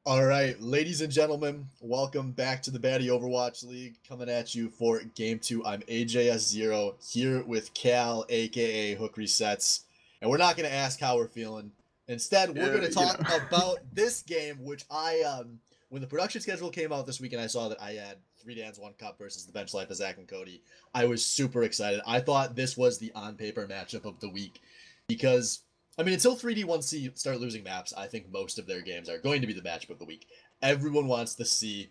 All right, ladies and gentlemen, welcome back to the Batty Overwatch League. Coming at you for Game 2. I'm AJS0 here with Cal, aka Hook Resets. And we're not going to ask how we're feeling. Instead, we're going to talk about this game, which when the production schedule came out this week and I saw that I had 3 Dans 1 Cup versus the Bench Life of Zach and Cody, I was super excited. I thought this was the on-paper matchup of the week because until 3D1C start losing maps, I think most of their games are going to be the matchup of the week. Everyone wants to see,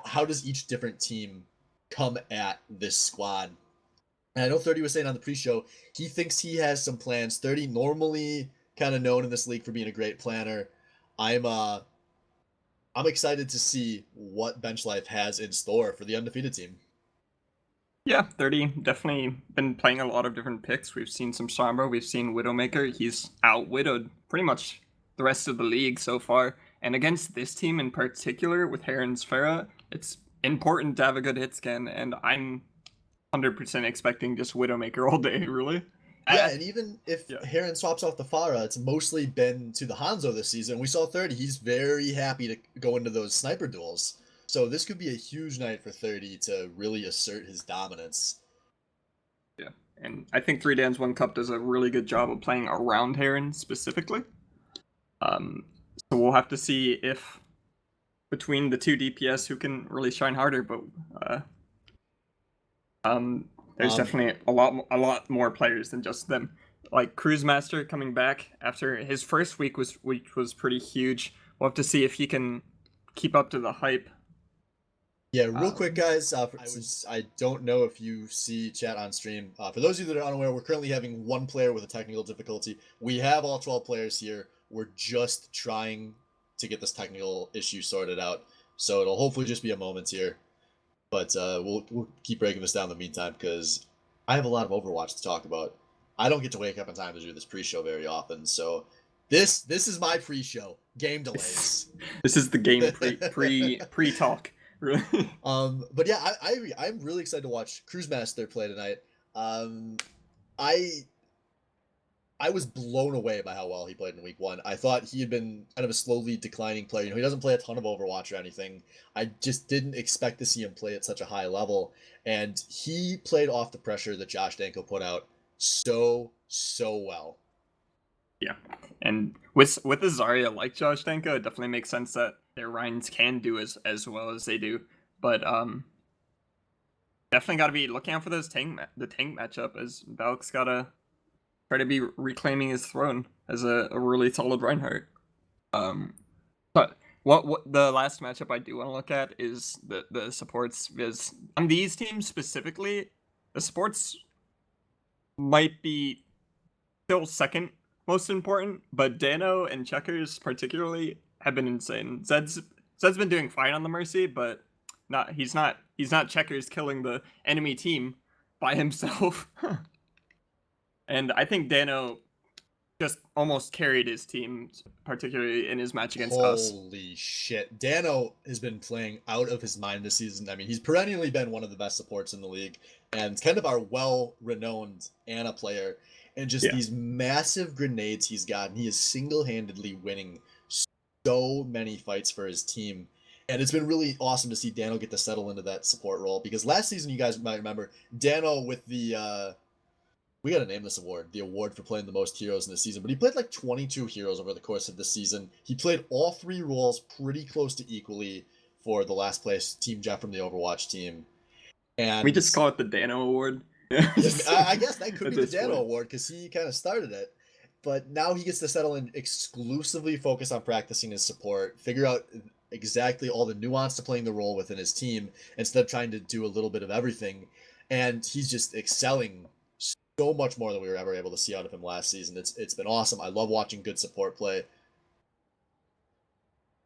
how does each different team come at this squad? And I know 30 was saying on the pre-show, he thinks he has some plans. 30 normally kind of known in this league for being a great planner. I'm excited to see what Bench Life has in store for the undefeated team. Yeah, 30 definitely been playing a lot of different picks. We've seen some Sombra, we've seen Widowmaker. He's out-widowed pretty much the rest of the league so far. And against this team in particular, with Heron's Pharah, it's important to have a good hit scan, and I'm 100% expecting just Widowmaker all day, really. Yeah, and even if Heron swaps off the Pharah, it's mostly been to the Hanzo this season. We saw 30. He's very happy to go into those sniper duels. So this could be a huge night for 30 to really assert his dominance. Yeah, and I think 3Dans 1 Cup does a really good job of playing around Heron specifically. So we'll have to see if between the two DPS who can really shine harder, but there's definitely a lot more players than just them. Like Cruise Master coming back after his first week was pretty huge. We'll have to see if he can keep up to the hype. Yeah, real quick, guys. I don't know if you see chat on stream. For those of you that are unaware, we're currently having one player with a technical difficulty. We have all 12 players here. We're just trying to get this technical issue sorted out. So it'll hopefully just be a moment here. But we'll keep breaking this down in the meantime because I have a lot of Overwatch to talk about. I don't get to wake up in time to do this pre-show very often, so this is my pre-show. Game delays. This is the game pre-talk. Really. But yeah, I'm really excited to watch Cruise Master play tonight. I was blown away by how well he played in week 1. I thought he had been kind of a slowly declining player. He doesn't play a ton of Overwatch or anything. I just didn't expect to see him play at such a high level. And he played off the pressure that Josh Danko put out so well. Yeah, and with a Zarya like Josh Danko, it definitely makes sense that their Rhines can do as well as they do. But definitely got to be looking out for those the tank matchup, as Valk's got to try to be reclaiming his throne as a really solid Reinhardt. But what the last matchup I do want to look at is the supports, because on these teams specifically, the supports might be still second most important, but Dano and Checkers particularly have been insane. Zed's been doing fine on the Mercy, but he's not Checkers killing the enemy team by himself. And I think Dano just almost carried his team, particularly in his match against us. Holy shit. Dano has been playing out of his mind this season. I mean, he's perennially been one of the best supports in the league and kind of our well-renowned Ana player. And just these massive grenades he's gotten. He is single-handedly winning so many fights for his team. And it's been really awesome to see Dano get to settle into that support role. Because last season, you guys might remember, Dano with the... we got to name this award, the award for playing the most heroes in the season. But he played like 22 heroes over the course of the season. He played all 3 roles pretty close to equally for the last place Team Jeff from the Overwatch team. And we just call it the Dano Award. I guess that could be the Dano Award because he kind of started it. But now he gets to settle in, exclusively focus on practicing his support, figure out exactly all the nuance to playing the role within his team instead of trying to do a little bit of everything. And he's just excelling so much more than we were ever able to see out of him last season. It's been awesome. I love watching good support play.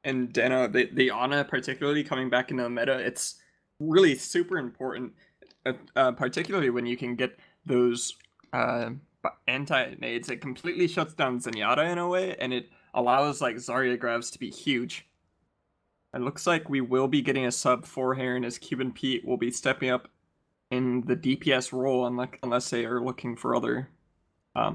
And Dano, the Ana particularly coming back into the meta, it's really super important, particularly when you can get those anti-nades. It completely shuts down Zenyatta in a way, and it allows like Zarya grabs to be huge. It looks like we will be getting a sub for Heron, as Cuban Pete will be stepping up in the DPS role, unless they are looking for other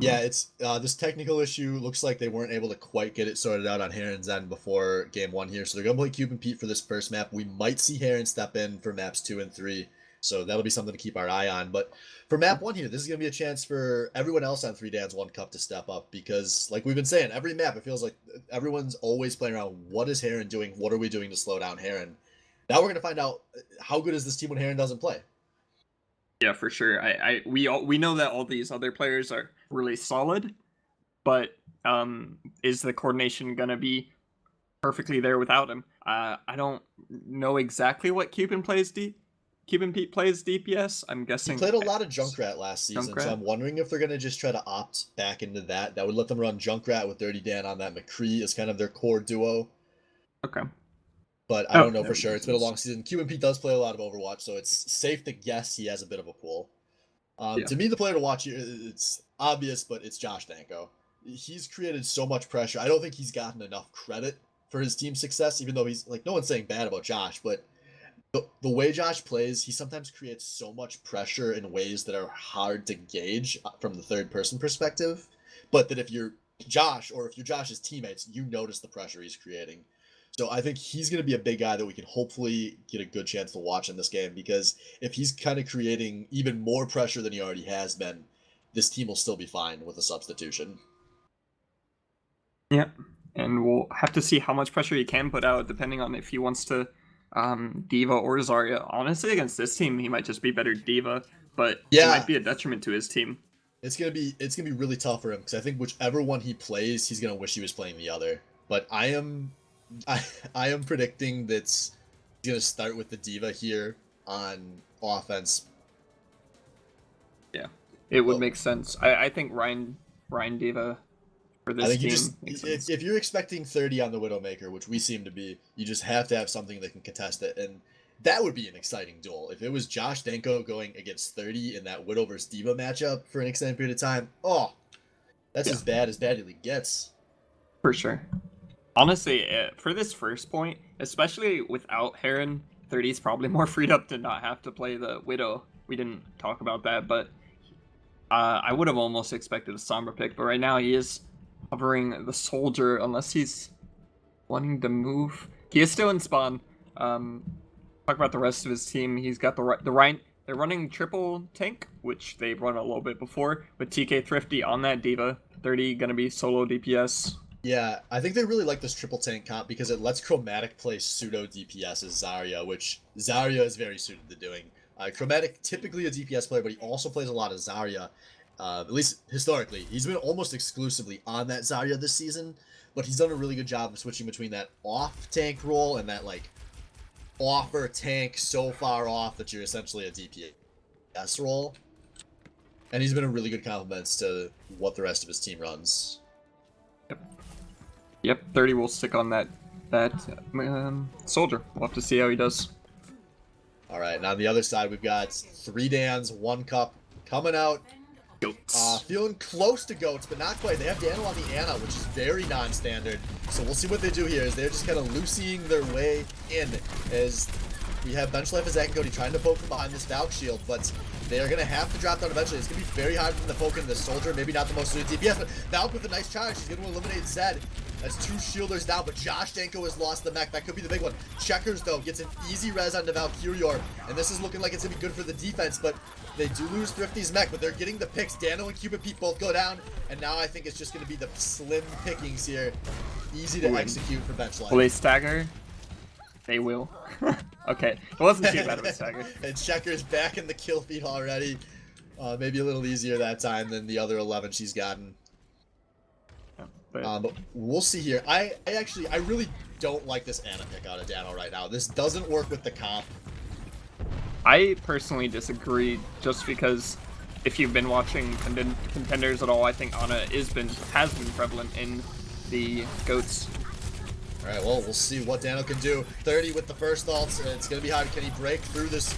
Yeah, it's this technical issue looks like they weren't able to quite get it sorted out on Heron's end before game 1 here, so they're gonna play Cube and Pete for this first map. We might see Heron step in for maps 2 and 3, so that'll be something to keep our eye on. But for map 1 here, this is gonna be a chance for everyone else on 3 Dans 1 Cup to step up, because like we've been saying, every map it feels like everyone's always playing around. What is Heron doing? What are we doing to slow down Heron? Now we're gonna find out how good is this team when Heron doesn't play. Yeah, for sure. We know that all these other players are really solid, but is the coordination gonna be perfectly there without him? I don't know exactly what Cube and Pete plays DPS. I'm guessing He played a lot of Junkrat last season, so I'm wondering if they're gonna just try to opt back into that. That would let them run Junkrat with Dirty Dan on that McCree as kind of their core duo. Okay. But I don't know for sure. It's been a long season. Cube and Pete does play a lot of Overwatch, so it's safe to guess he has a bit of a pool. To me, the player to watch here, it's obvious, but it's Josh Danko. He's created so much pressure. I don't think he's gotten enough credit for his team's success, even though he's like, no one's saying bad about Josh, but the way Josh plays, he sometimes creates so much pressure in ways that are hard to gauge from the third person perspective. But that if you're Josh, or if you're Josh's teammates, you notice the pressure he's creating. So I think he's going to be a big guy that we can hopefully get a good chance to watch in this game, because if he's kind of creating even more pressure than he already has been, this team will still be fine with a substitution. Yeah, and we'll have to see how much pressure he can put out depending on if he wants to Diva or Zarya. Honestly, against this team, he might just be better Diva, but it might be a detriment to his team. It's gonna be really tough for him, because I think whichever one he plays, he's gonna wish he was playing the other. But I am predicting that he's gonna start with the Diva here on offense. Yeah, it would make sense. I think Ryan Diva for this team. If you're expecting 30 on the Widowmaker, which we seem to be, you just have to have something that can contest it, and that would be an exciting duel. If it was Josh Danko going against 30 in that Widow versus Diva matchup for an extended period of time, that's as badly gets. For sure. Honestly, for this first point, especially without Heron, 30 is probably more freed up to not have to play the Widow. We didn't talk about that, but I would have almost expected a Sombra pick, but right now he is covering the Soldier, unless he's wanting to move. He is still in spawn. Talk about the rest of his team. He's got the Ryan. They're running triple tank, which they've run a little bit before, with TK Thrifty on that Diva. 30 gonna be solo DPS. Yeah, I think they really like this triple tank comp because it lets Chromatic play pseudo DPS as Zarya, which Zarya is very suited to doing. Chromatic, typically a DPS player, but he also plays a lot of Zarya. At least historically, he's been almost exclusively on that Zarya this season, but he's done a really good job of switching between that off tank role and that like offer tank so far off that you're essentially a DPS role. And he's been a really good complement to what the rest of his team runs. Yep, 30 will stick on that Soldier. We'll have to see how he does. All right, and on the other side, we've got 3 Dans, 1 Cup coming out. Goats. Feeling close to Goats, but not quite. They have Daniel on the Ana, which is very non-standard. So we'll see what they do here, as they're just kind of Lucying their way in, as we have Bench Life as Cody trying to poke from behind this Valk shield, but they are going to have to drop down eventually. It's going to be very hard for them to poke into the Soldier. Maybe not the most suited DPS, but Valk with a nice charge. She's going to eliminate Zed. That's 2 shielders down, but Josh Danko has lost the mech. That could be the big one. Checkers, though, gets an easy res on the Valkyrior, and this is looking like it's going to be good for the defense, but they do lose Thrifty's mech, but they're getting the picks. Dano and Cupid Pete both go down, and now I think it's just going to be the slim pickings here. Easy to execute for Bench Life. Will they stagger? They will. Okay, it wasn't too bad of a stagger. And Checkers back in the kill feed already. Maybe a little easier that time than the other 11 she's gotten. But we'll see here. I really don't like this Ana pick out of Dano right now. This doesn't work with the comp. I personally disagree, just because if you've been watching contenders at all, I think Ana has been prevalent in the Goats. All right, well, we'll see what Dano can do. 30 with the first ult. It's going to be hard. Can he break through this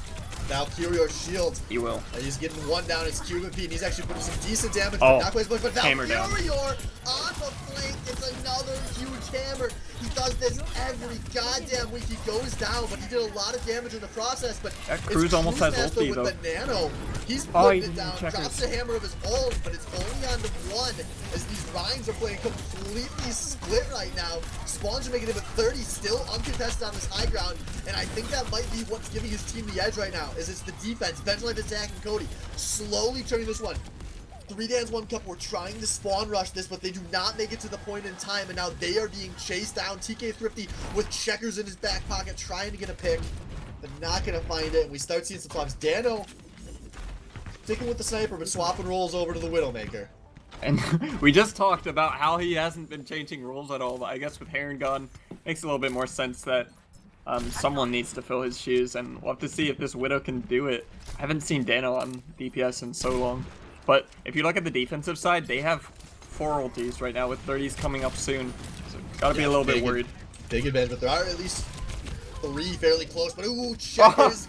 Valkyrior shield? He will. He's getting 1 down. It's Cupid Pete, and he's actually putting some decent damage. But not quite as much. But Valkyrior on the flank. It's another huge hammer. He does this every goddamn week. He goes down, but he did a lot of damage in the process. But that Cruz almost has ulti though. With the nano, he's putting it down, drops the hammer of his own, but it's only on to one as these Rhymes are playing completely split right now. Spawns are making him at 30, still uncontested on this high ground, and I think that might be what's giving his team the edge right now, is it's the defense. Benchlife attacking Cody, slowly turning this one. 3 Dans 1 Cup were trying to spawn rush this, but they do not make it to the point in time, and now they are being chased down. TK Thrifty with checkers in his back pocket, trying to get a pick, but not gonna find it, and we start seeing some swaps. Dano sticking with the sniper, but swapping rolls over to the Widowmaker. And we just talked about how he hasn't been changing roles at all, but I guess with Heron gone, makes a little bit more sense that someone needs to fill his shoes, and we'll have to see if this Widow can do it. I haven't seen Dano on DPS in so long. But if you look at the defensive side, they have 4 ultis right now with 30s coming up soon. So gotta be a little bit worried. Big advantage, but there are at least 3 fairly close. But ooh, Checkers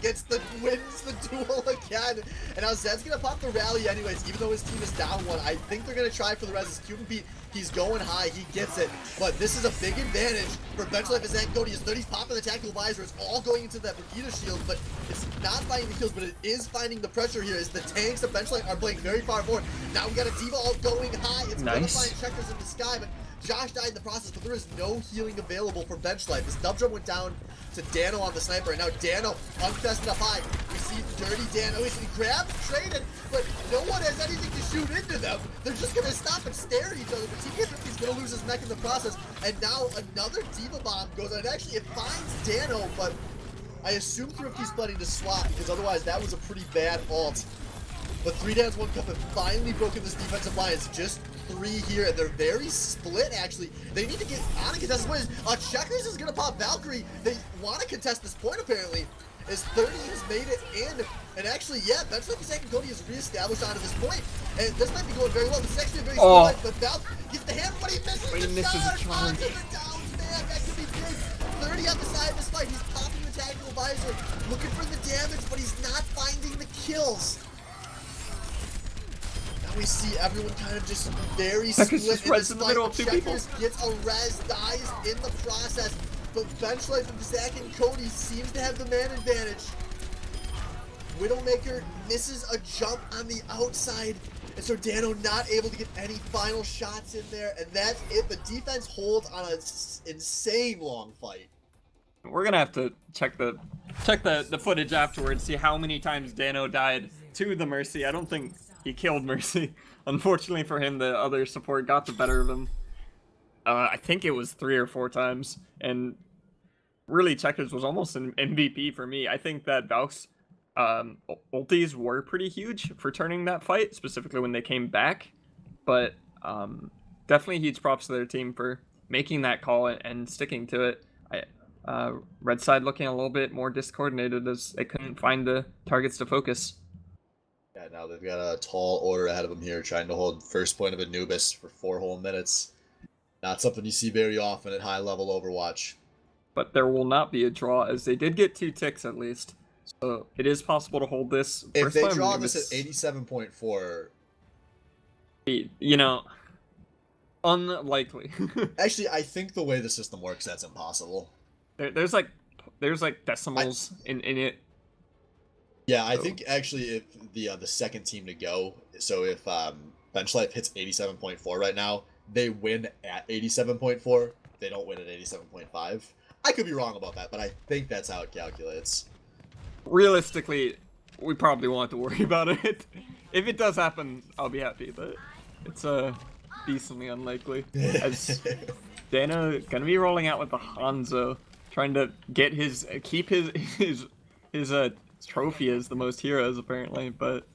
wins the duel again. And now Zed's gonna pop the rally anyways, even though his team is down 1. I think they're gonna try for the res. Cuban Pete, he's going high, he gets it. But this is a big advantage for Benchlife as that Cody. His 30's popping the tactical visor. It's all going into that Brigida shield, but it's not finding the kills, but it is finding the pressure here as the tanks of Benchlife are playing very far forward. Now we got a D.Va all going high. It's gonna find Checkers in the sky, but Josh died in the process, but there is no healing available for Benchlife. This dub drum went down to Dano on the sniper, and now Dano uncontested up high. We see Dirty Dano. He's grabbed, traded, but no one has anything to shoot into them. They're just gonna stop and stare at each other, but TK50's gonna lose his neck in the process, and now another D.Va bomb goes on. And actually, it finds Dano, but I assume Thrifty's planning to swap, because otherwise that was a pretty bad ult. But 3 Dans 1 Cup have finally broken this defensive line. It's just 3 here, and they're very split, actually. They need to get on a contested point. Checkers is going to pop Valkyrie. They want to contest this point, apparently, as 30 has made it in. And actually, yeah, Benchlife second Cody is reestablished onto this point. And this might be going very well. This is actually a very small fight, but Val gets the hammer, but he misses the charge. Onto the downs, man. That could be big. 30 on the side of this fight. He's popping the tactical visor, looking for the damage, but he's not finding the kills. We see everyone kind of just very split in this fight. Checkers gets a res, dies in the process, but Benchlife and Zach and Cody seems to have the man advantage. Widowmaker misses a jump on the outside, and so Dano not able to get any final shots in there, and that's it. The defense holds on an insane long fight. We're gonna have to check the footage afterwards, see how many times Dano died to the Mercy. I don't think he killed Mercy. Unfortunately for him, the other support got the better of him. I think it was 3 or 4 times, and really Checkers was almost an MVP for me. I think that Valk's ultis were pretty huge for turning that fight, specifically when they came back, but definitely huge props to their team for making that call and sticking to it. Red side looking a little bit more discoordinated as they couldn't find the targets to focus. Yeah, now they've got a tall order ahead of them here, trying to hold first point of Anubis for 4 whole minutes. Not something you see very often at high-level Overwatch. But there will not be a draw, as they did get 2 ticks at least. So it is possible to hold this. If they draw this at 87.4... You know, unlikely. Actually, I think the way the system works, that's impossible. There's like decimals in it. Yeah, I think actually if the second team to go, so if Benchlife hits 87.4 right now, they win at 87.4. They don't win at 87.5. I could be wrong about that, but I think that's how it calculates. Realistically, we probably won't have to worry about it. If it does happen, I'll be happy, but it's decently unlikely. As Dano gonna be rolling out with the Hanzo, trying to get keep his trophy as the most heroes apparently, but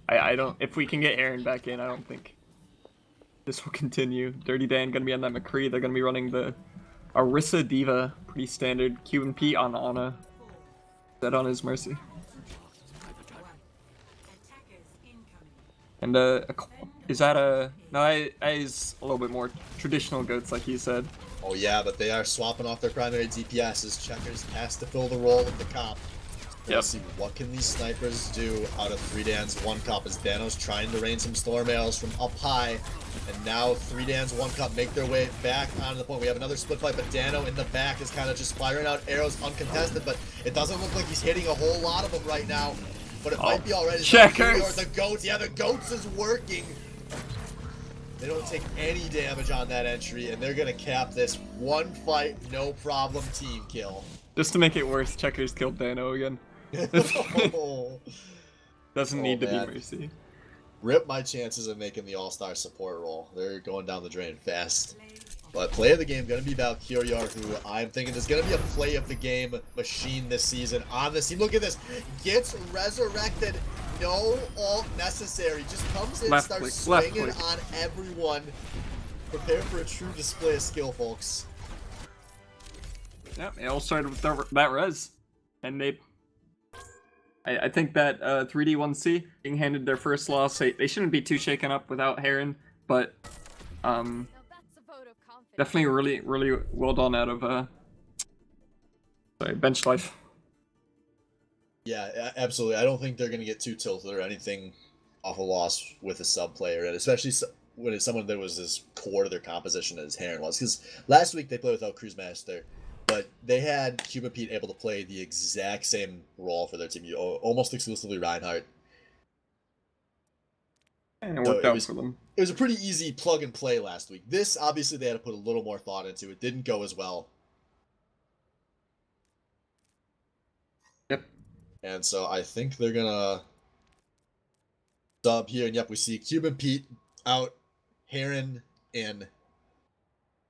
I don't. If we can get Aaron back in, I don't think this will continue. Dirty Dan gonna be on that McCree. They're gonna be running the Orisa D.Va, pretty standard. Cuban Pete on Ana. That on his Mercy. And is that no? Is a little bit more traditional goats, like you said. Oh yeah, but they are swapping off their primary DPS as Checkers has to fill the role of the comp. Let's see, what can these snipers do out of 3Dan's 1-Cup as Dano's trying to rain some storm arrows from up high. And now 3Dan's 1-Cup make their way back onto the point. We have another split fight, but Dano in the back is kind of just firing out arrows uncontested, but it doesn't look like he's hitting a whole lot of them right now. But it might be already. Checkers! The goats, yeah, the goats is working. They don't take any damage on that entry, and they're gonna cap this one fight, no problem team kill. Just to make it worse, Checkers killed Dano again. Doesn't need to be Mercy. Rip my chances of making the all-star support role. They're going down the drain fast. But play of the game going to be Valkyria, who I'm thinking is going to be a play of the game machine this season on this team. Look at this. Gets resurrected. No ult necessary. Just comes in, starts swinging on everyone. Prepare for a true display of skill, folks. Yeah, they all started with that res. And they... I think that 3D1C being handed their first loss, they shouldn't be too shaken up without Heron, but definitely really well done out of bench life. Yeah, absolutely. I don't think they're gonna get too tilted or anything off a loss with a sub player, and especially when it's someone that was as core to their composition as Heron was. Because last week they played without Cruise Master. But they had Cuban Pete able to play the exact same role for their team, almost exclusively Reinhardt. And it worked out for them. It was a pretty easy plug and play last week. This, obviously, they had to put a little more thought into. It didn't go as well. Yep. And so I think they're going to sub here. And yep, we see Cuban Pete out, Heron in.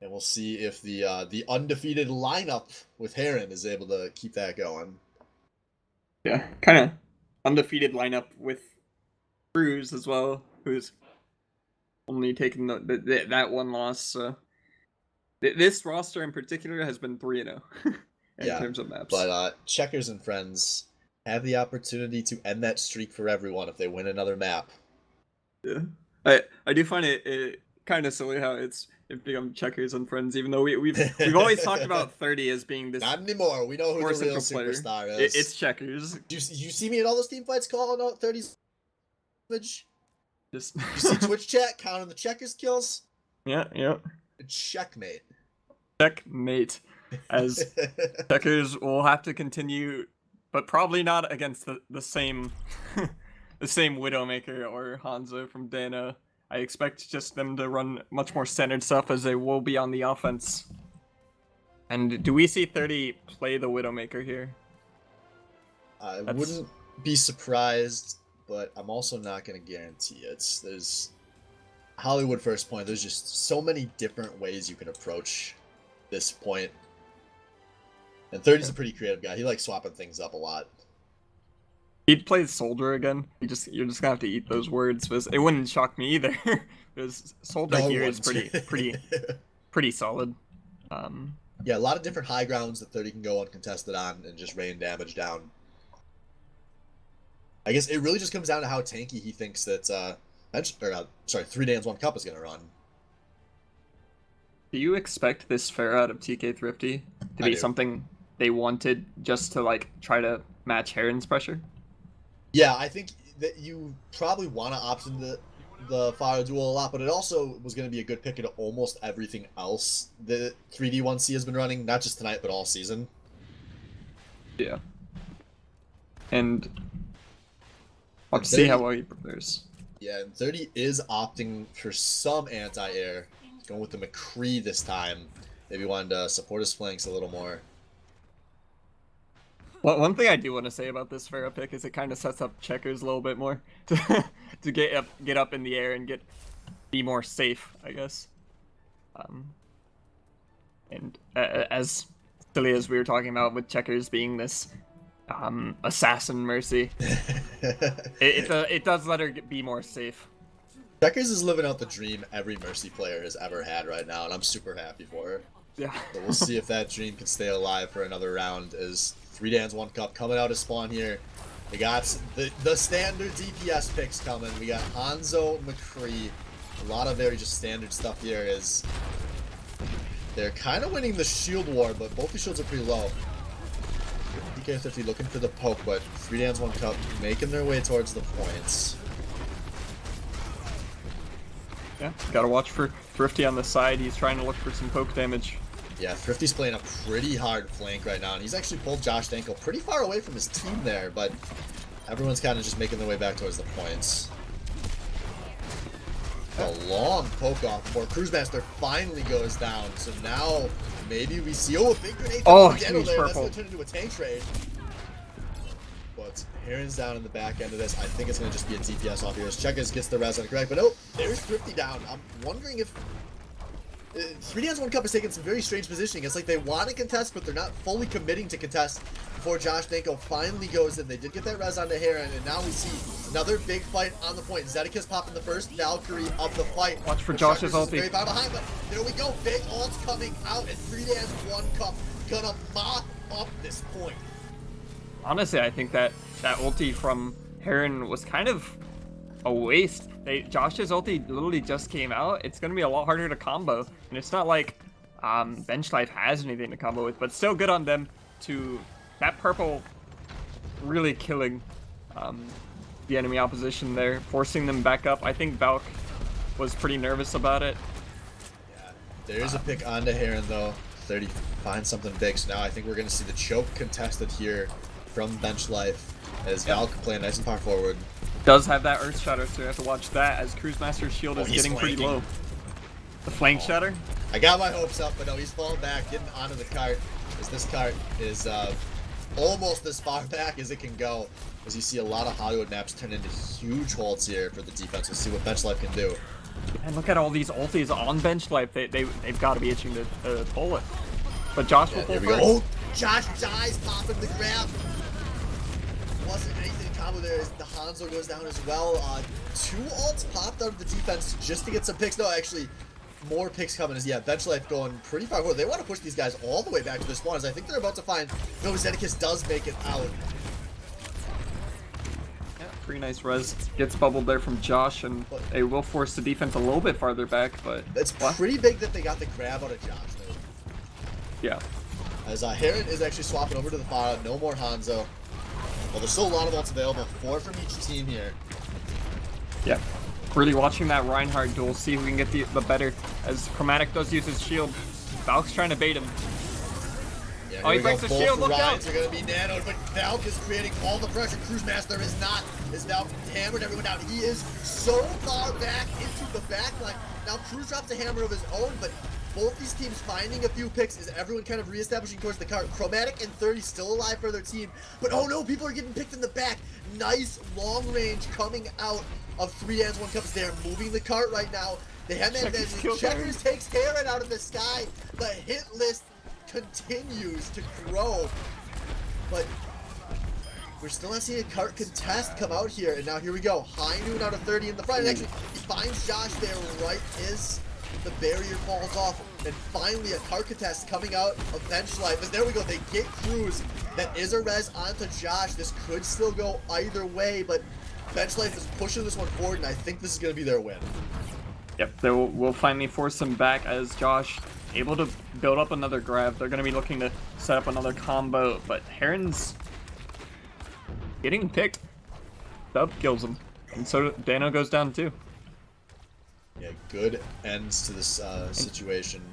And we'll see if the undefeated lineup with Heron is able to keep that going. Yeah, kind of undefeated lineup with Cruz as well, who's only taken that one loss. This roster in particular has been 3-0 in terms of maps. But Checkers and friends have the opportunity to end that streak for everyone if they win another map. Yeah, I do find it kind of silly how it's become Checkers and friends, even though we've always talked about 30 as being this. Not anymore. We know who the real superstar is. It's Checkers. You see me in all those team fights calling out 30's image? Just you see Twitch chat counting the Checkers kills? Yeah. Checkmate. Checkmate. As Checkers will have to continue, but probably not against the same the same Widowmaker or Hanzo from Dana. I expect just them to run much more centered stuff as they will be on the offense. And do we see 30 play the Widowmaker here? I wouldn't be surprised, but I'm also not going to guarantee it. There's Hollywood first point. There's just so many different ways you can approach this point. And 30's a pretty creative guy. He likes swapping things up a lot. He'd play Soldier again. You're just gonna have to eat those words, because it wouldn't shock me either. Because Soldier here is pretty solid. Yeah, a lot of different high grounds that 30 can go uncontested on and just rain damage down. I guess it really just comes down to how tanky he thinks that 3Dan's 1-Cup is gonna run. Do you expect this fair out of TK Thrifty to be something they wanted just to try to match Heron's pressure? Yeah, I think that you probably want to opt into the fire duel a lot, but it also was going to be a good pick into almost everything else that 3D1C has been running, not just tonight, but all season. Yeah. And I'll see how well he prepares. Yeah, and 30 is opting for some anti-air. Going with the McCree this time. Maybe wanted to support his flanks a little more. Well, one thing I do want to say about this Pharah pick is it kind of sets up Checkers a little bit more to get up in the air and be more safe, I guess. And as silly as we were talking about with Checkers being this assassin Mercy, it does let her be more safe. Checkers is living out the dream every Mercy player has ever had right now, and I'm super happy for her. Yeah. But we'll see if that dream can stay alive for another round as 3Dan's 1-Cup coming out of spawn here. We got the standard DPS picks coming. We got Hanzo, McCree. A lot of very just standard stuff here is they're kind of winning the shield war, but both the shields are pretty low. TK50 looking for the poke, but 3 Dans 1 Cup making their way towards the points. Yeah, gotta watch for Thrifty on the side. He's trying to look for some poke damage. Yeah, Thrifty's playing a pretty hard flank right now, and he's actually pulled Josh Danko pretty far away from his team there, but everyone's kind of just making their way back towards the points. A long poke off before Cruisemaster finally goes down, so now maybe we see, a big grenade. Oh, huge huge there. purple. That's going to turn into a tank trade. But Heron's down in the back end of this. I think it's going to just be a DPS off here as Checkers gets the res on correct, but oh, there's Thrifty down. I'm wondering if 3 Dans 1 Cup is taking some very strange positioning. It's like they want to contest, but they're not fully committing to contest before Josh Danko finally goes in. They did get that res onto Heron, and now we see another big fight on the point. Zedekiss popping the first Valkyrie of the fight. Watch for Josh's ulti. Very far behind, but there we go. Big ults coming out, and 3 Dans 1 Cup gonna mop up this point. Honestly, I think that ulti from Heron was kind of a waste. Josh's ulti literally just came out. It's going to be a lot harder to combo, and it's not like Bench Life has anything to combo with, but still good on them to that purple really killing the enemy opposition there, forcing them back up. I think Valk was pretty nervous about it. Yeah, there's a pick onto Heron though. 30 finds something big, so now I think we're going to see the choke contested here from Bench Life as Valk playing nice and far forward. Does have that Earth Shatter, so you have to watch that as Cruisemaster's shield is getting pretty low. The flank shatter? I got my hopes up, but no, he's falling back, getting onto the cart, as this cart is almost as far back as it can go, as you see a lot of Hollywood maps turn into huge holds here for the defense. We'll see what Bench Life can do. And look at all these ultis on Bench Life. They've got to be itching to pull it. But Josh will pull first. Oh, Josh dies, popping the grab. Wasn't anything in combo there as the Hanzo goes down as well. 2 ults popped out of the defense just to get some picks. No, actually, more picks coming as, Bench Life going pretty far forward. They want to push these guys all the way back to their spawn, as I think they're about to find, no, Zedekiss does make it out. Yeah, pretty nice res. Gets bubbled there from Josh, and they will force the defense a little bit farther back, but... It's pretty big that they got the grab out of Josh, though. Yeah. As Heron is actually swapping over to the far out, no more Hanzo. Well, there's still a lot of ults available, 4 from each team here. Yeah. Really watching that Reinhardt duel, see who can get the better, as Chromatic does use his shield. Valk's trying to bait him. Yeah, oh, he breaks the shield, look out! They're going to be nanoed, but Valk is creating all the pressure. Cruisemaster is not, as Valk hammered everyone down. He is so far back into the backline. Now, Cruz drops a hammer of his own, but both these teams finding a few picks as everyone kind of reestablishing towards the cart. Chromatic and 30 still alive for their team, but oh no, people are getting picked in the back. Nice long range coming out of 3 Dans 1 Cups. They're moving the cart right now. They have that advantage. Checkers takes Heron out of the sky. The hit list continues to grow, but we're still not seeing a cart contest come out here. And now here we go. High Noon out of 30 in the front. And actually, he finds Josh there right as the barrier falls off, and finally a cart contest coming out of Bench Life. And there we go, they get Cruz. That is a res onto Josh. This could still go either way, but Bench Life is pushing this one forward, and I think this is going to be their win. Yep, they will finally force him back as Josh able to build up another grab. They're going to be looking to set up another combo, but Heron's getting picked. Dub kills him, and so Dano goes down too. Yeah, good ends to this situation.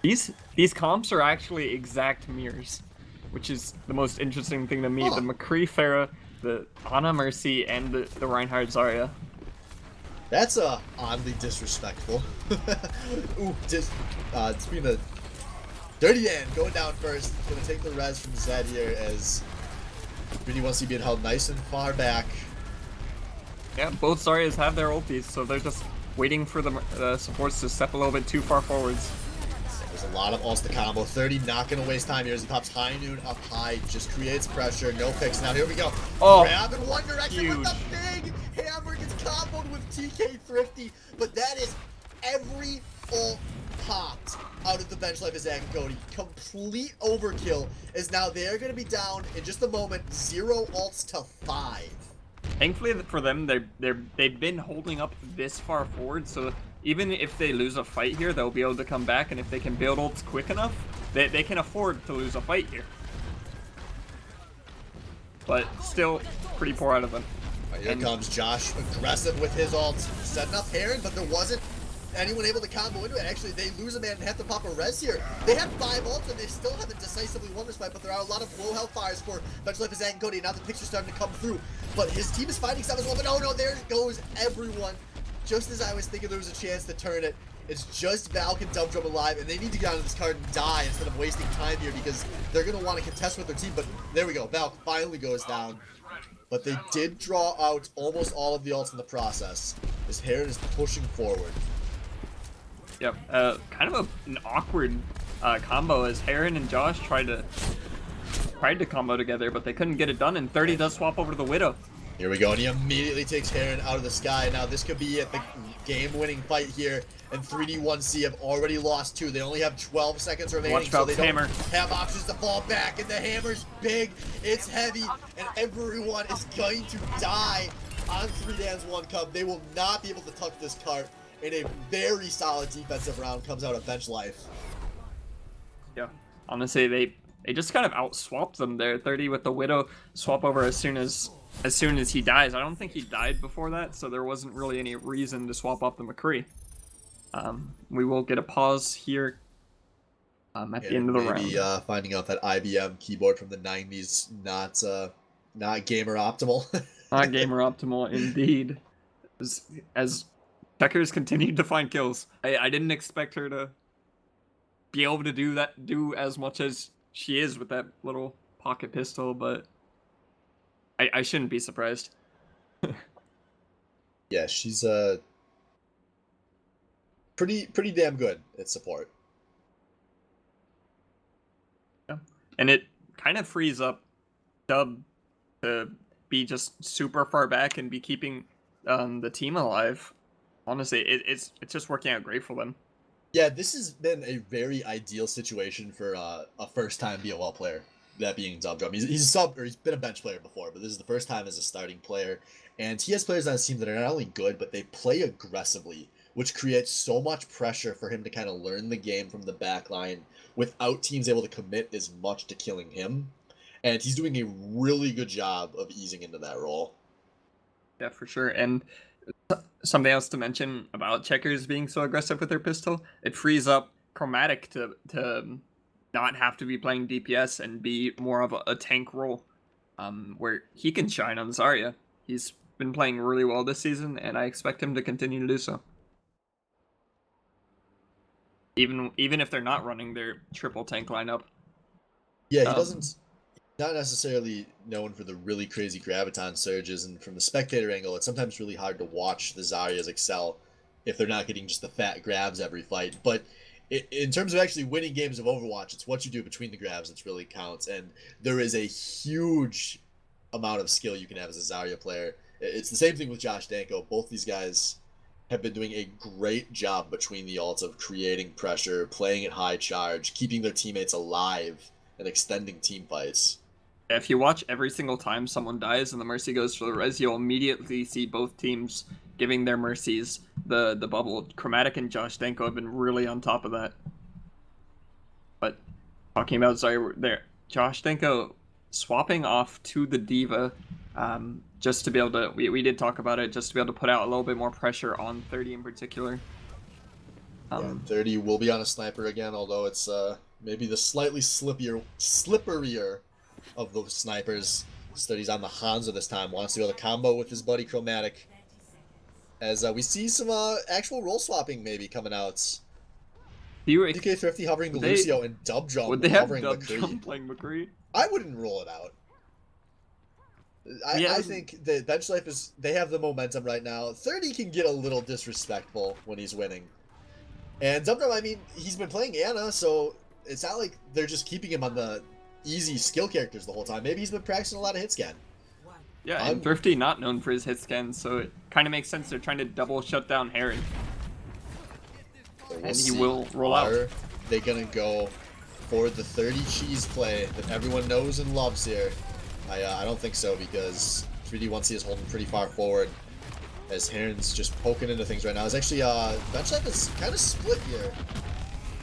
These comps are actually exact mirrors, which is the most interesting thing to me. The McCree Pharah, the Ana Mercy, and the Reinhardt Zarya. That's oddly disrespectful. Ooh, speaking of Dirty Dan going down first, gonna take the res from Zed here as really wants to be held nice and far back. Yeah, both Zaryas have their ultis, so they're just waiting for the supports to step a little bit too far forwards. There's a lot of ults to combo. 30 not going to waste time here as he pops High Noon up high. Just creates pressure. No picks. Now here we go. Oh, grab in one direction huge. with the big hammer. Gets comboed with TK Thrifty. But that is every ult popped out of the Bench Life of Zach and Cody. Complete overkill is now they're going to be down in just a moment. 0 ults to 5. Thankfully for them, they've been holding up this far forward, so even if they lose a fight here, they'll be able to come back, and if they can build ults quick enough, they can afford to lose a fight here. but still pretty poor out of them. Here comes Josh, aggressive with his ult, setting up Heron, but there wasn't anyone able to combo into it. Actually, they lose a man and have to pop a res here. They have 5 ults and they still haven't decisively won this fight, but there are a lot of low health fires for Benchlife, Zach, and Cody. Now the picture's starting to come through, but his team is fighting some as well. But oh no, there goes everyone. Just as I was thinking there was a chance to turn it, it's just Valk and Dumb Drum alive, and they need to get onto this card and die instead of wasting time here because they're going to want to contest with their team. But there we go, Valk finally goes down. But they did draw out almost all of the ults in the process, as Heron is pushing forward. Yep, kind of an awkward combo as Heron and Josh tried to combo together, but they couldn't get it done, and 30 does swap over to the Widow. Here we go, and he immediately takes Heron out of the sky. Now this could be at the game-winning fight here, and 3D1C have already lost 2. They only have 12 seconds remaining, so they don't have options to fall back, and the hammer's big, it's heavy, and everyone is going to die on 3Dan's 1 Cup. They will not be able to touch this cart, and a very solid defensive round comes out of Benchlife. Yeah, honestly, they just kind of out-swapped them there. 30 with the Widow, swap over as soon as he dies. I don't think he died before that, so there wasn't really any reason to swap off the McCree. We will get a pause here at the end of the round. Maybe finding out that IBM keyboard from the 90s not gamer optimal. Not gamer optimal indeed. As Checkers continued to find kills. I didn't expect her to be able to do as much as she is with that little pocket pistol, but I shouldn't be surprised. Yeah, she's pretty damn good at support. Yeah. And it kind of frees up Dub to be just super far back and be keeping the team alive. Honestly, it's just working out great for them. Yeah, this has been a very ideal situation for a first-time BOL player. That being Dumb Drum. He's been a bench player before, but this is the first time as a starting player. And he has players on his team that are not only good, but they play aggressively, which creates so much pressure for him to kind of learn the game from the back line without teams able to commit as much to killing him. And he's doing a really good job of easing into that role. Yeah, for sure. And something else to mention about Checkers being so aggressive with their pistol, it frees up Chromatic to not have to be playing DPS and be more of a tank role, where he can shine on Zarya. He's been playing really well this season, and I expect him to continue to do so. Even if they're not running their triple tank lineup. Yeah, he doesn't. Not necessarily known for the really crazy graviton surges, and from the spectator angle, it's sometimes really hard to watch the Zaryas excel if they're not getting just the fat grabs every fight. But in terms of actually winning games of Overwatch, it's what you do between the grabs that really counts, and there is a huge amount of skill you can have as a Zarya player. It's the same thing with Josh Danko. Both these guys have been doing a great job between the ults of creating pressure, playing at high charge, keeping their teammates alive, and extending team fights. If you watch every single time someone dies and the Mercy goes for the res, you'll immediately see both teams giving their Mercies the bubble. Chromatic and Josh Danko have been really on top of that. But talking about Zarya there, Josh Danko swapping off to the D.Va, just to be able to, we did talk about it, just to be able to put out a little bit more pressure on 30 in particular. Yeah, 30 will be on a sniper again, although it's maybe the slightly slipperier of those snipers. 30's on the Hanzo this time, wants to be able to combo with his buddy Chromatic. As we see some actual role swapping maybe coming out. DK Thrifty hovering the Lucio and Dub Drum would they have hovering Dub McCree. Drum playing McCree? I wouldn't roll it out. I think that Benchlife they have the momentum right now. 30 can get a little disrespectful when he's winning. And Dub Drum, I mean, he's been playing Ana, so it's not like they're just keeping him on the easy skill characters the whole time. Maybe he's been practicing a lot of hit scan. Yeah, and Thrifty not known for his hit scan, so it kind of makes sense they're trying to double shut down Heron. So and he will roll out. Are they gonna go for the 30 cheese play that everyone knows and loves here? I don't think so, because 3D1C is holding pretty far forward as Heron's just poking into things right now. It's actually Benchlife is kind of split here.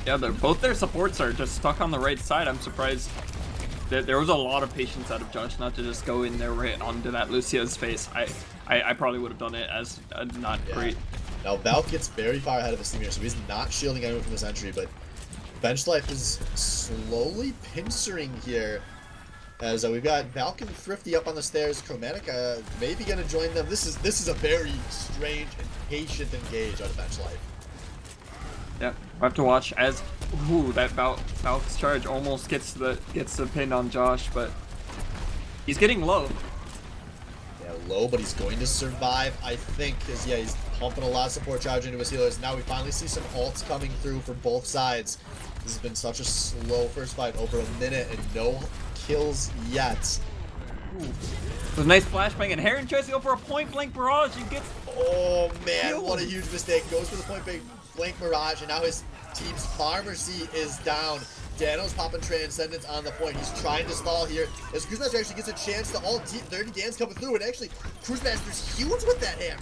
Yeah, both their supports are just stuck on the right side. I'm surprised there was a lot of patience out of Josh not to just go in there right onto that Lucio's face. I probably would have done it as not great. Now Valk gets very far ahead of his team here, so he's not shielding anyone from this entry, but Bench Life is slowly pincering here. As we've got Valk and Thrifty up on the stairs. Chromatic maybe going to join them. This is a very strange and patient engage out of Bench Life. Yeah, we'll have to watch as that Valk's charge almost gets the pin on Josh, but he's getting low. Yeah, low, but he's going to survive, I think, because he's pumping a lot of support charge into his healers. Now we finally see some ults coming through for both sides. This has been such a slow first fight, over a minute, and no kills yet. With a nice flashbang, and Heron tries to go for a point-blank barrage and gets... Oh man, what a huge mistake. Goes for the point-blank barrage, and now his team's pharmacy is down. Dano's popping Transcendence on the point. He's trying to stall here. As Cruisemaster actually gets a chance to ult. Dirty Dan's coming through, and actually, Cruisemaster's huge with that hammer.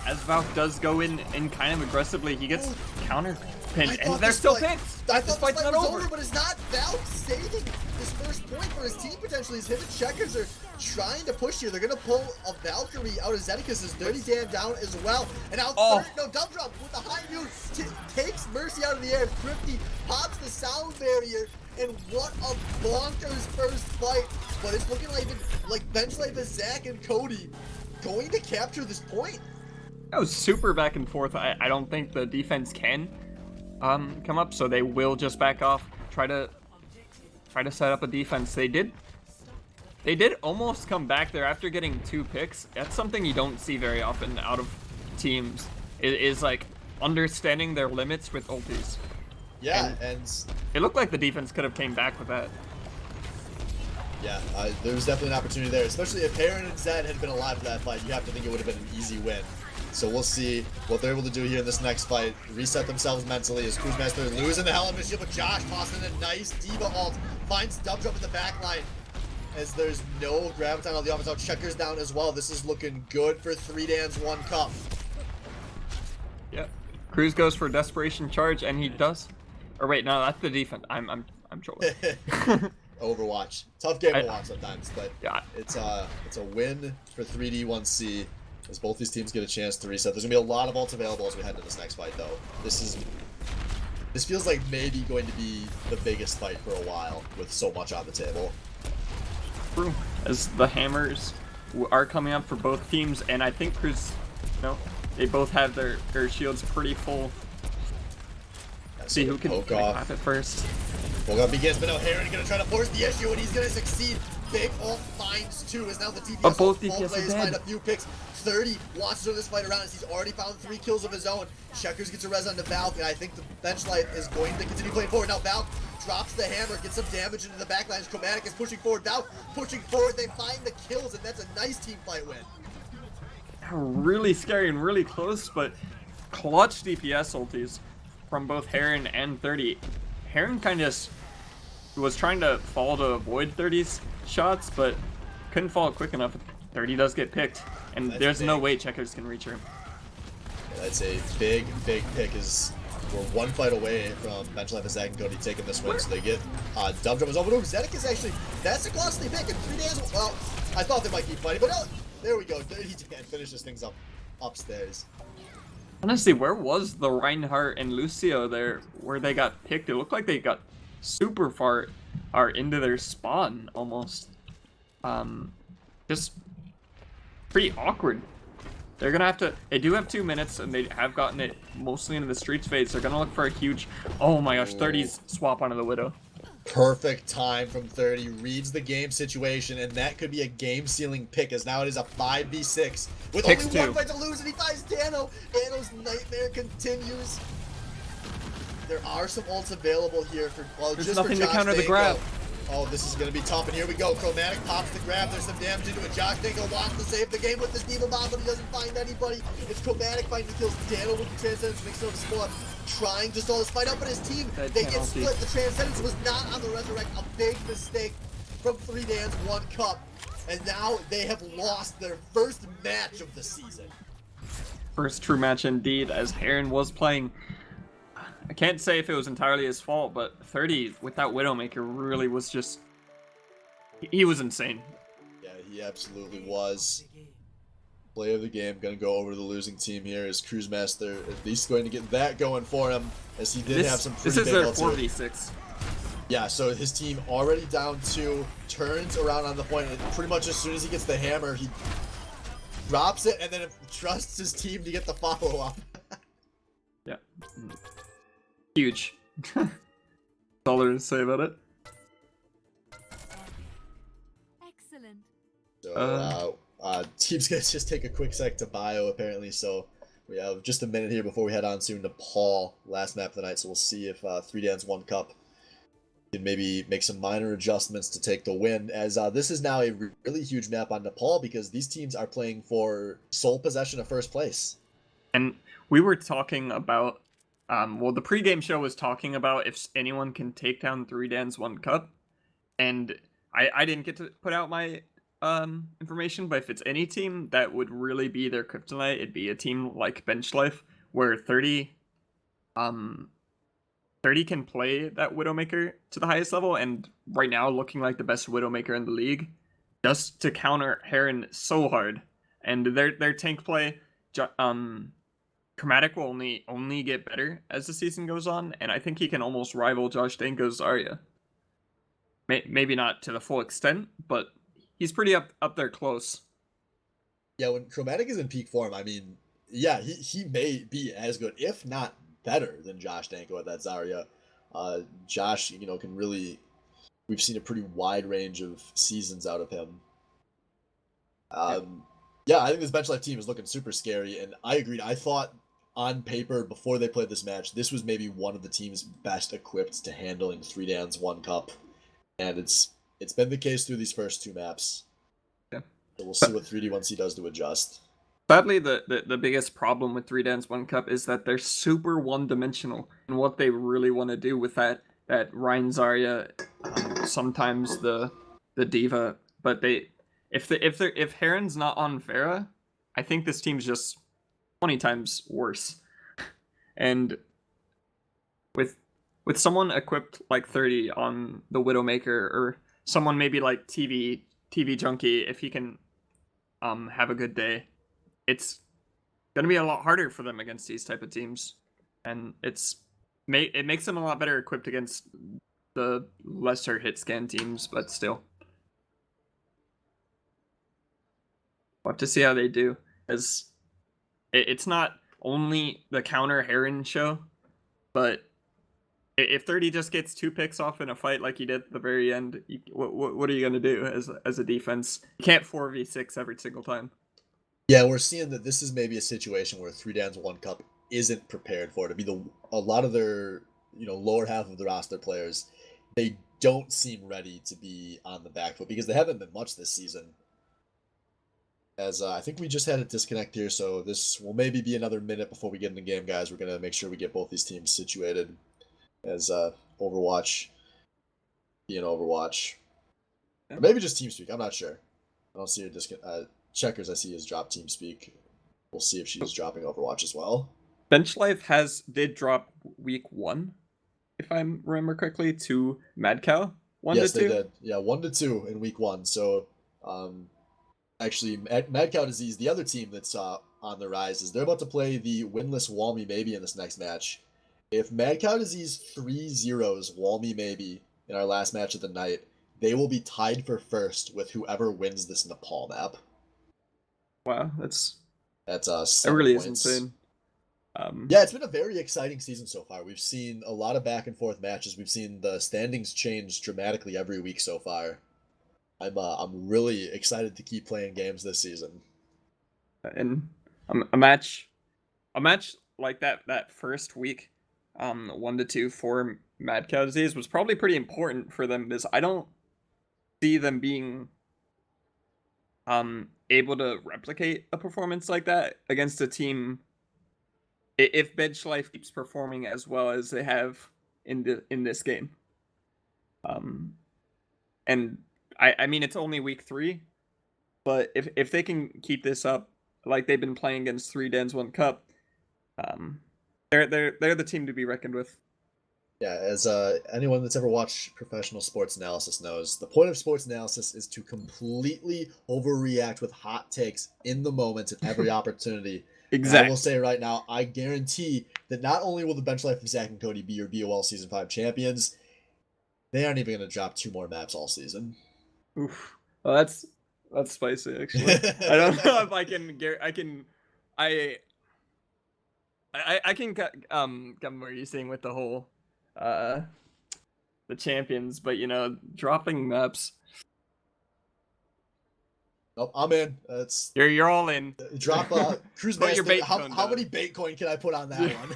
As Valk does go in kind of aggressively, he gets counter pinned, and they're still pinned. I thought this fight was over, but it's not. Valk saving his first point for his team potentially. Him and Checkers are trying to push here. They're going to pull a Valkyrie out of Zeticus. His Dirty Dan down as well. And now Dump Drop with the high noon takes Mercy out of the air. Thrifty pops the sound barrier. And what a bonkers first fight. But it's looking like Bench Life is Zach and Cody going to capture this point. That was super back and forth. I don't think the defense can come up, so they will just back off, try to set up a defense. They did almost come back there after getting 2 picks. That's something you don't see very often out of teams. It is like understanding their limits with ultis. Yeah, and it looked like the defense could have came back with that. Yeah, there was definitely an opportunity there, especially if Heron and Zed had been alive for that fight. You have to think it would have been an easy win. So we'll see what they're able to do here in this next fight. Reset themselves mentally as Cruisemaster losing the hell of his shield, but Josh tossing a nice Diva ult. Finds Dump Drop in the back line as there's no Graviton on the offense. Now Checkers down as well. This is looking good for 3 Dans 1 Cup. Yeah, Cruz goes for a desperation charge, and he does. Or wait, no, that's the defense. I'm trolling. Overwatch. Tough game to watch sometimes, but yeah, it's a win for 3D1C. As both these teams get a chance to reset. There's gonna be a lot of ults available as we head into this next fight, though. This feels like maybe going to be the biggest fight for a while, with so much on the table. True. As the hammers are coming up for both teams, and I think Cruz, they both have their shields pretty full. Yeah, see who can clap it first. Poke off begins, but now Heron gonna try to force the issue, and he's gonna succeed. Big ult finds 2 as now the DPS but both DPS players are dead. find a few picks. 30 wants to turn this fight around as he's already found 3 kills of his own. Checkers gets a res on the Valk, and I think the Bench Life is going to continue playing forward. Now Valk drops the hammer, gets some damage into the backlines. Chromatic is pushing forward. Valk pushing forward. They find the kills, and that's a nice team fight win. Really scary and really close, but clutch DPS ultis from both Heron and 30. Heron kind of was trying to fall to avoid 30's shots, but couldn't fall quick enough. 30 does get picked, and there's no way Checkers can reach her. Yeah, that's a big pick. We're 1 fight away from Bench Life and Zach and Cody taking this win, so they get Dump Drop is over. Zetic is actually, that's a costly pick in 3 Dans. Well, I thought they might keep fighting, but there we go. Dirty Dan finishes things up upstairs. Honestly, where was the Reinhardt and Lucio there where they got picked? It looked like they got super far into their spawn almost. Just pretty awkward. They're gonna have to, they do have 2 minutes, and they have gotten it mostly into the streets phase. They're gonna look for a huge, oh my gosh, 30's swap onto the Widow. Perfect time from 30, reads the game situation, and that could be a game-sealing pick, as now it is a 5v6 with Picks only 1 2. fight to lose, and he finds Dano. Dano's nightmare continues. There are some ults available here for, well, there's just nothing for Josh. to counter the grab. Oh, this is going to be tough, and here we go. Chromatic pops the grab. There's some damage into it. Josh Dingo wants to save the game with this Diva Bomb, but he doesn't find anybody. It's Chromatic finding the kills. Dano with the Transcendence makes no split, trying to stall this fight out, but his team, they get split. The Transcendence was not on the Resurrect. A big mistake from 3 Dans 1 Cup. And now they have lost their first match of the season. First true match indeed, as Heron was playing I can't say if it was entirely his fault, but 30 without Widowmaker really was just... He was insane. Yeah, he absolutely was. Play of the game, gonna go over to the losing team here. Is Cruisemaster at least going to get that going for him, as he did have some pretty big This is their 4v6. Yeah, so his team already down 2, turns around on the point, and pretty much as soon as he gets the hammer, he drops it and then trusts his team to get the follow-up. Yeah. Huge. That's all there is to say about it. Excellent. So, team's gonna just take a quick sec to bio, apparently, so we have just a minute here before we head on to Nepal, last map of the night, so we'll see if 3Dan's 1 Cup can maybe make some minor adjustments to take the win, as this is now a really huge map on Nepal, because these teams are playing for sole possession of first place. And we were talking about, well, the pregame show was talking about if anyone can take down 3Dan's 1 Cup, and I didn't get to put out my information, but if it's any team that would really be their kryptonite, it'd be a team like Bench Life, where 30 can play that Widowmaker to the highest level, and right now looking like the best Widowmaker in the league, just to counter Heron so hard. And their tank play, Chromatic will only get better as the season goes on, and I think he can almost rival Josh Danko's Zarya. Maybe not to the full extent, but he's pretty up there close. Yeah, when Chromatic is in peak form, I mean, yeah, he may be as good, if not better, than Josh Danko at that Zarya. Josh, can really... We've seen a pretty wide range of seasons out of him. Yeah, I think this Bench Life team is looking super scary, and I agreed. I thought on paper, before they played this match, this was maybe one of the teams best equipped to handling 3Dan's 1 Cup, and it's been the case through these first 2 maps. Yeah. So we'll see what 3D1C does to adjust. Sadly, the biggest problem with 3Dan's 1 Cup is that they're super one-dimensional in what they really want to do with that Ryan Zarya, sometimes the D.Va, but if Heron's not on Pharah, I think this team's just 20 times worse. And with someone equipped like 30 on the Widowmaker, or someone maybe like TV Junkie, if he can have a good day, it's gonna be a lot harder for them against these type of teams, and it makes them a lot better equipped against the lesser hit scan teams, but still. We'll have to see how they do, as it's not only the counter Heron show, but if 30 just gets 2 picks off in a fight like he did at the very end, what are you going to do as a defense? You can't 4v6 every single time. Yeah, we're seeing that this is maybe a situation where 3Dan's 1 Cup isn't prepared for it. To be a lot of their lower half of the roster players, they don't seem ready to be on the back foot, because they haven't been much this season. As I think we just had a disconnect here, so this will maybe be another minute before we get in the game, guys. We're gonna make sure we get both these teams situated, as Overwatch being Overwatch, or maybe just TeamSpeak. I'm not sure. I don't see her Checkers. I see his drop TeamSpeak. We'll see if she's dropping Overwatch as well. Bench Life did drop week 1, if I remember correctly, to Mad Cow. 1 yes, to 2? They did. Yeah, 1 to 2 in week 1. So, actually, Mad Cow Disease, the other team that's on the rise, is they're about to play the winless Walmy Maybe in this next match. If Mad Cow Disease 3-0s Walmy Maybe in our last match of the night, they will be tied for first with whoever wins this Nepal map. Wow, that's that really points. is insane. Yeah, it's been a very exciting season so far. We've seen a lot of back and forth matches. We've seen the standings change dramatically every week so far. I'm really excited to keep playing games this season. And a match like that first week, 1 to 2 for Mad Cow Disease was probably pretty important for them, because I don't see them being able to replicate a performance like that against a team if Bench Life keeps performing as well as they have in this game. And I mean, it's only week 3, but if they can keep this up like they've been playing against 3Dan's 1 Cup, They're the team to be reckoned with. Yeah, as anyone that's ever watched professional sports analysis knows, the point of sports analysis is to completely overreact with hot takes in the moment at every opportunity. Exactly. And I will say right now, I guarantee that not only will the bench life of Zach and Cody be your BOL Season 5 champions, they aren't even going to drop 2 more maps all season. Oof. Well, that's spicy, actually. I don't know if I can come where you're saying with the whole the champions, but dropping maps. Nope, I'm in. That's You're all in. Drop Cruise Put your Master. bait How down. many bait coin can I put on that one?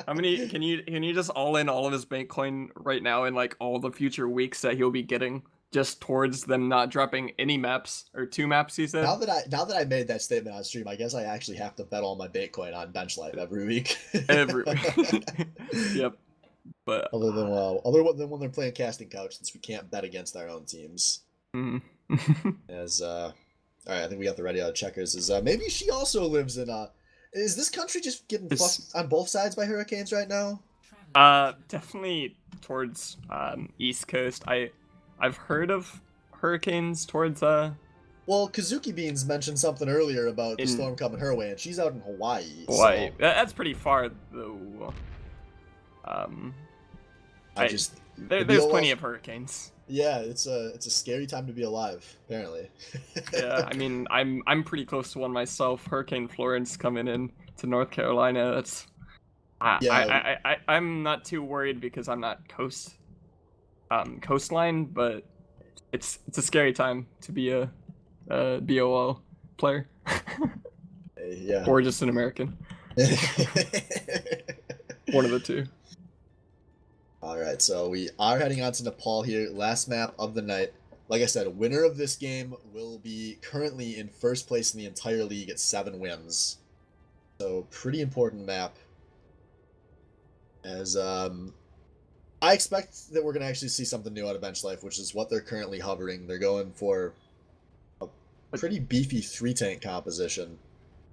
How many can you just all in all of his bait coin right now in like all the future weeks that he'll be getting just towards them not dropping any maps or 2 maps, he said? Now that I made that statement on stream, I guess I actually have to bet all my bait coin on bench life every week. Every Yep. But other than when they're playing casting couch, since we can't bet against our own teams. As all right, I think we got the ready out checkers. Is maybe she also lives in is this country just getting fucked on both sides by hurricanes right now? Definitely towards East Coast. I've heard of hurricanes towards Well, Kazuki Beans mentioned something earlier about the storm coming her way, and she's out in Hawaii. Hawaii. So That's pretty far though. There's plenty of hurricanes. Yeah, it's a scary time to be alive, apparently. Yeah, I mean, I'm pretty close to one myself. Hurricane Florence coming in to North Carolina. That's I'm not too worried because I'm not coastline, but it's a scary time to be a BOL player. Yeah. Or just an American. One of the two. Alright, so we are heading on to Nepal here. Last map of the night. Like I said, winner of this game will be currently in first place in the entire league at 7 wins. So, pretty important map. As, I expect that we're going to actually see something new out of Bench Life, which is what they're currently hovering. They're going for a pretty beefy 3-tank composition.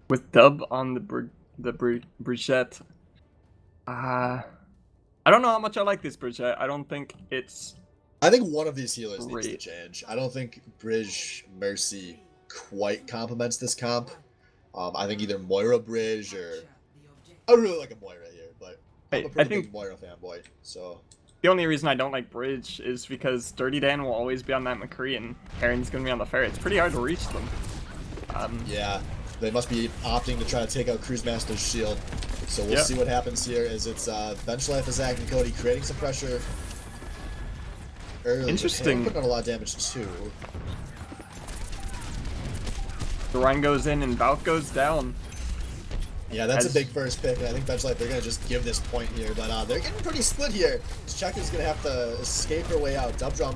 With Dub on the Brigitte. I don't know how much I like this Brigitte. I don't think it's... I think one of these healers great. needs to change. I don't think Bridge Mercy quite complements this comp. I think either Moira Bridge or... I really like a Moira here, but I'm a pretty big Moira fanboy, so... The only reason I don't like Bridge is because Dirty Dan will always be on that McCree and Aaron's going to be on the Ferret. It's pretty hard to reach them. Yeah, they must be opting to try to take out Cruise Master's shield. So we'll see what happens here as it's Bench Life of Zach and Cody creating some pressure early. Interesting. Putting on a lot of damage too. The Rhine goes in and Valk goes down. Yeah, that's a big first pick, and I think Bench Life, they're going to just give this point here, but they're getting pretty split here. Checker's going to have to escape her way out. Dub Drum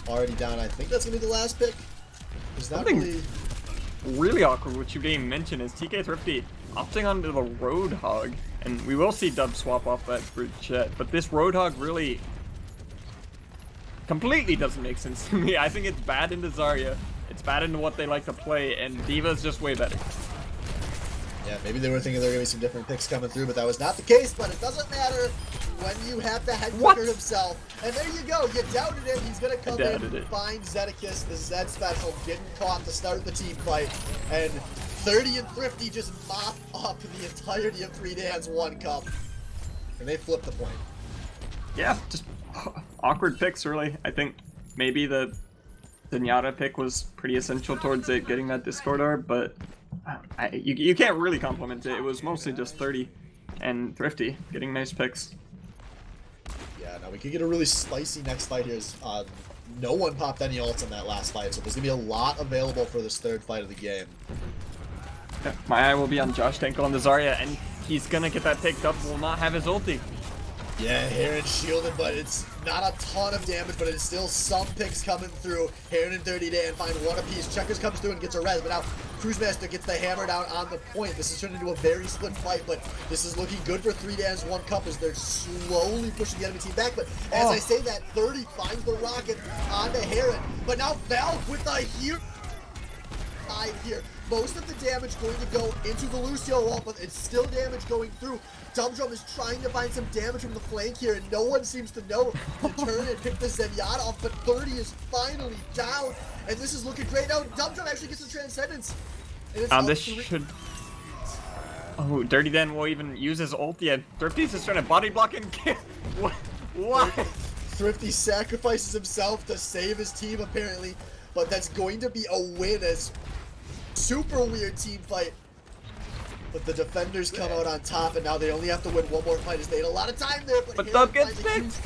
already down. I think that's going to be the last pick. There's not really awkward, which you didn't mention, is TK Thrifty opting onto the Roadhog, and we will see Dub swap off that Bridget, but this Roadhog really completely doesn't make sense to me. I think it's bad into Zarya, it's bad into what they like to play, and Diva's just way better. Yeah, maybe they were thinking there were going to be some different picks coming through, but that was not the case, but it doesn't matter when you have the head cooker himself. And there you go, you doubted it. He's going to come in and find Zedicus, the Zed special, getting caught to start the team fight, and 30 and Thrifty just mop up the entirety of 3Dan's 1 cup. And they flip the point. Yeah, just awkward picks, really. I think maybe the Zenyatta pick was pretty essential towards it, getting that Discord orb, but you can't really compliment it. It was mostly just 30 and Thrifty getting nice picks. Yeah, now we could get a really spicy next fight here. No one popped any ults in that last fight, so there's going to be a lot available for this third fight of the game. My eye will be on Josh Dankel on the Zarya, and he's gonna get that picked up. Will not have his ulti. Yeah, Heron shielded, but it's not a ton of damage, but it's still some picks coming through. Heron and Dirty Dan find one apiece. Checkers comes through and gets a res, but now Cruise Master gets the hammer down on the point. This has turned into a very split fight, but this is looking good for 3Dan's 1 cup as they're slowly pushing the enemy team back. But as I say that, 30 finds the rocket onto Heron, but now Valk with the here. Here. most of the damage going to go into the Lucio wall, but it's still damage going through. Dum is trying to find some damage from the flank here, and no one seems to know to turn and pick the Zenyatta off, but 30 is finally down, and this is looking great. Now, Dum actually gets the Transcendence. And it's This should... Oh, Dirty Den will even use his ult yet. Thrifty's just trying to body block and kill. What? Thrifty sacrifices himself to save his team, apparently, but that's going to be a win as super weird team fight. But the defenders come out on top, and now they only have to win one more fight as they had a lot of time there. But Dub gets picked.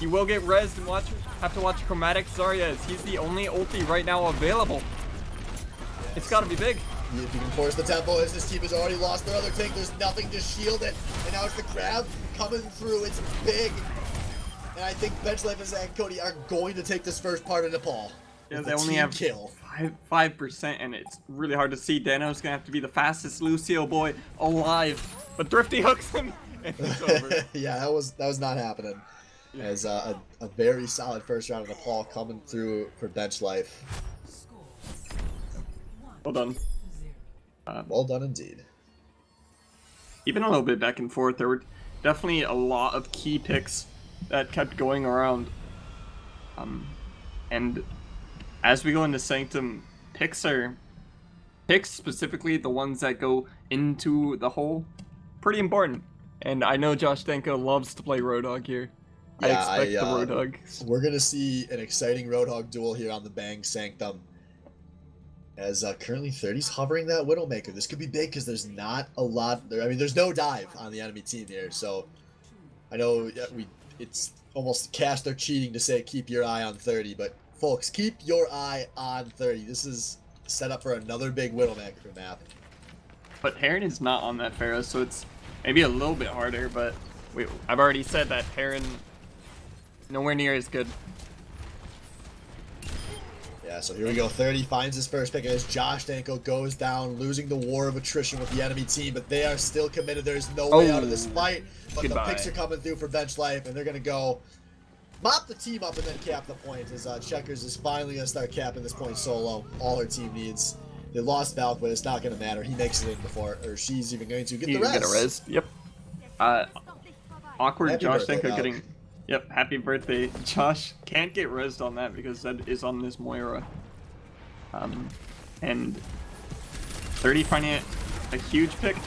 He will get rezzed and have to watch Chromatic Zarya as he's the only ulti right now available. It's gotta be big. If you can force the tempo, as this team has already lost their other tank, there's nothing to shield it. And now it's the grab coming through. It's big. And I think Benchlife and Zach and Cody are going to take this first part of Nepal. Yeah, they only have 5%, and it's really hard to see. Dano's gonna have to be the fastest Lucio boy alive. But Thrifty hooks him, and it's over. Yeah, that was not happening. Yeah. As a very solid first round of Nepal coming through for Benchlife. Well done. Well done indeed. Even a little bit back and forth, there were definitely a lot of key picks that kept going around. And as we go into Sanctum, picks specifically the ones that go into the hole, pretty important. And I know Josh Denko loves to play Roadhog here. Yeah, I expect the Roadhog. We're gonna see an exciting Roadhog duel here on the Bang Sanctum. As currently 30's hovering that Widowmaker. This could be big because there's not a lot there. I mean, there's no dive on the enemy team here, so I know it's almost cast or cheating to say keep your eye on 30, but folks, keep your eye on 30. This is set up for another big Widowmaker map. But Heron is not on that Pharaoh, so it's maybe a little bit harder, but I've already said that Heron nowhere near as good. Yeah, so here we go. 30 finds his first pick as Josh Danko goes down, losing the war of attrition with the enemy team, but they are still committed. There's no way out of this fight, but the picks are coming through for Benchlife, and they're going to go mop the team up and then cap the point as Checkers is finally going to start capping this point solo. All her team needs. They lost Valk, but it's not going to matter. He makes it in before, or she's even going to get the res. Get a res. Yep. Awkward Happy Josh birthday, Danko Valk. getting... Yep, happy birthday. Josh can't get rezzed on that because that is on this Moira. And 30 finding it a huge pick.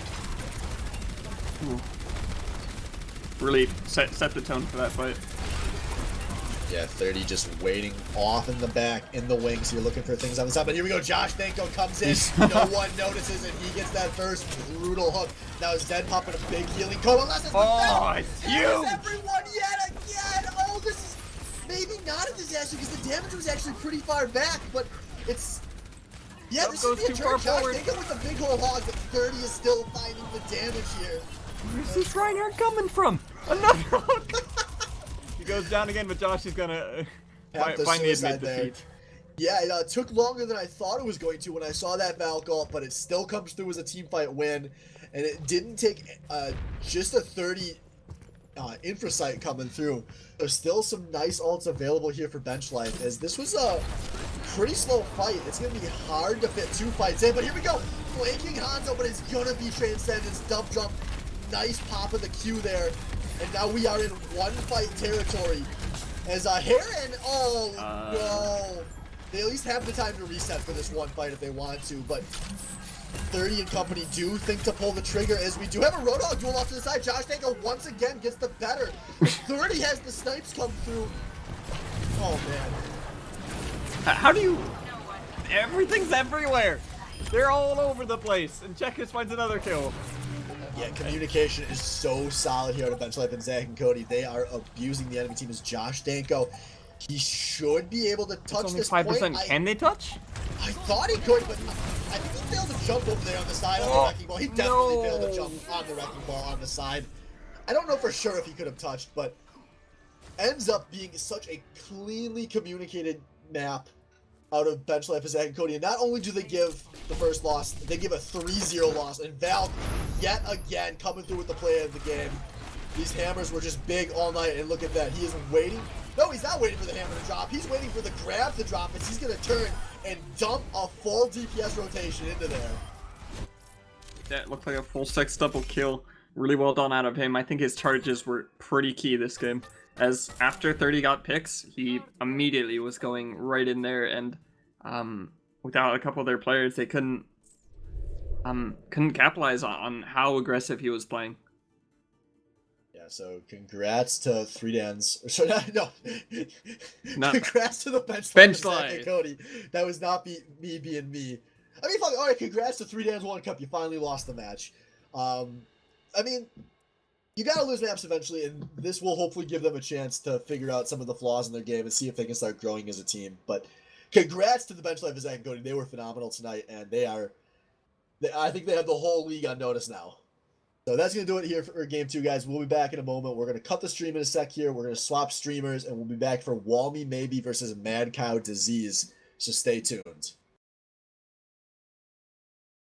Ooh. Really set the tone for that fight. Yeah, 30 just waiting off in the back, in the wings. You're looking for things on the side, but here we go. Josh Danko comes in. No one notices, and he gets that first brutal hook. Now Zed popping a big healing code. It's huge! Everyone yet again! Oh, this is maybe not a disaster because the damage was actually pretty far back, but it's... Yeah, this should be a turn. Josh Danko with the big hole hog, but 30 is still finding the damage here. Where's this Reinhardt coming from? Another hook! He goes down again, but Josh is gonna finally admit defeat. Yeah, it took longer than I thought it was going to when I saw that Valk ult, but it still comes through as a team fight win, and it didn't take just a 30 Infrasight coming through. There's still some nice ults available here for Benchlife, as this was a pretty slow fight. It's going to be hard to fit two fights in, but here we go. Flanking Hanzo, but it's going to be Transcendence. Dump jump. Nice pop of the Q there. And now we are in one fight territory. As Heron, no. They at least have the time to reset for this one fight if they want to, but 30 and company do think to pull the trigger as we do have a Roadhog duel off to the side. Josh Danko once again gets the better. 30 has the snipes come through. Oh man. How do you... Everything's everywhere. They're all over the place. And Checkers finds another kill. Yeah, communication is so solid here at Benchlife and Zach and Cody. They are abusing the enemy team as Josh Danko. He should be able to touch this 5%. Point. Can they touch? I thought he could, but I think he failed to jump over there on the side of the wrecking ball. He definitely failed to jump on the wrecking ball on the side. I don't know for sure if he could have touched, but ends up being such a cleanly communicated map out of Benchlife and Zach and Cody. And not only do they give the first loss, they give a 3-0 loss. And Valk, yet again, coming through with the play of the game. These hammers were just big all night, and look at that. He is waiting. No, he's not waiting for the hammer to drop. He's waiting for the grab to drop, as he's going to turn and dump a full DPS rotation into there. That looked like a full 6 double kill. Really well done out of him. I think his charges were pretty key this game, as after 30 got picks, he immediately was going right in there, and without a couple of their players, they couldn't capitalize on how aggressive he was playing. Yeah, so congrats to 3Dans. So no. Congrats to the bench life and Cody. That was not me being me. I mean, all right, congrats to 3Dans One Cup. You finally lost the match. I mean, you gotta lose maps eventually, and this will hopefully give them a chance to figure out some of the flaws in their game and see if they can start growing as a team. But congrats to the bench life of Zach and Cody. They were phenomenal tonight, and I think they have the whole league on notice now. So that's going to do it here for Game 2, guys. We'll be back in a moment. We're going to cut the stream in a sec here. We're going to swap streamers, and we'll be back for Walmy Maybe versus Mad Cow Disease. So stay tuned.